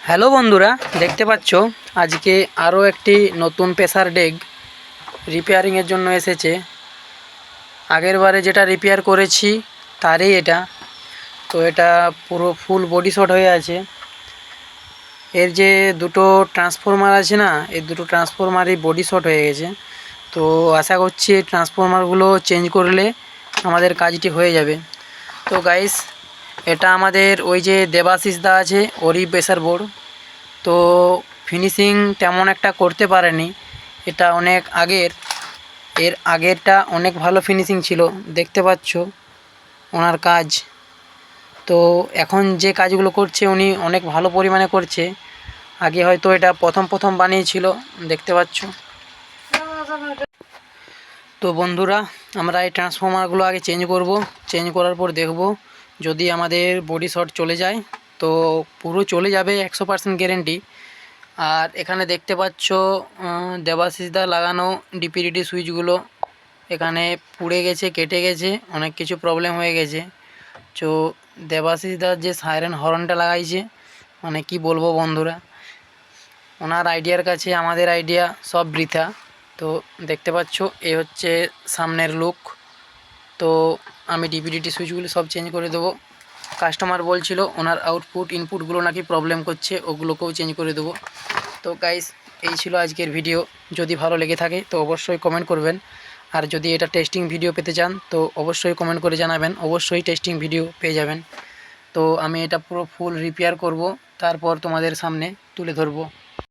Hello বন্ধুরা, দেখতে পাচ্ছ আজকে আরও একটি নতুন প্রেসার ডেগ রিপেয়ারিংয়ের জন্য এসেছে। আগের বারে যেটা রিপেয়ার করেছি তারই এটা। তো এটা পুরো ফুল বডি শট হয়ে আছে। এর যে দুটো ট্রান্সফরমার আছে না, এই দুটো ট্রান্সফরমারই বডি শট হয়ে গেছে। তো আশা করছি এই ট্রান্সফরমারগুলো চেঞ্জ করলে আমাদের কাজটি হয়ে যাবে। তো গাইস, এটা আমাদের ওই যে দেবাশিস দা আছে ওরই প্রেসার বোর্ড। তো ফিনিশিং তেমন একটা করতে পারেনি, এটা অনেক আগের। এর আগেরটা অনেক ভালো ফিনিশিং ছিল, দেখতে পাচ্ছ ওনার কাজ। তো এখন যে কাজগুলো করছে উনি অনেক ভালো পরিমাণে করছে। আগে হয়তো এটা প্রথম প্রথম বানিয়েছিল, দেখতে পাচ্ছ। তো বন্ধুরা, আমরা এই ট্রান্সফর্মারগুলো আগে চেঞ্জ করব। চেঞ্জ করার পর দেখব যদি আমাদের বডি শর্ট চলে যায় তো পুরো চলে যাবে 100% গ্যারেন্টি। আর এখানে দেখতে পাচ্ছ দেবাশিস দা লাগানো ডিপিডিটি সুইচগুলো এখানে পুড়ে গেছে, কেটে গেছে, অনেক কিছু প্রবলেম হয়ে গেছে। তো দেবাশিস দার যে সাইরেন হর্নটা লাগাইছে, মানে কি বলবো বন্ধুরা, ওনার আইডিয়ার কাছে আমাদের আইডিয়া সব বৃথা। তো দেখতে পাচ্ছ এই হচ্ছে সামনের লুক। তো আমি ডিপিডিটি সুইচগুলো সব চেঞ্জ করে দেবো। কাস্টমার বলছিল ওনার আউটপুট ইনপুটগুলো নাকি প্রবলেম করছে, ওগুলোকেও চেঞ্জ করে দেবো। তো গাইস, এই ছিল আজকের ভিডিও। যদি ভালো লেগে থাকে তো অবশ্যই কমেন্ট করবেন। আর যদি এটা টেস্টিং ভিডিও পেতে চান তো অবশ্যই কমেন্ট করে জানাবেন, অবশ্যই টেস্টিং ভিডিও পেয়ে যাবেন। তো আমি এটা পুরো ফুল রিপেয়ার করব, তারপর তোমাদের সামনে তুলে ধরবো।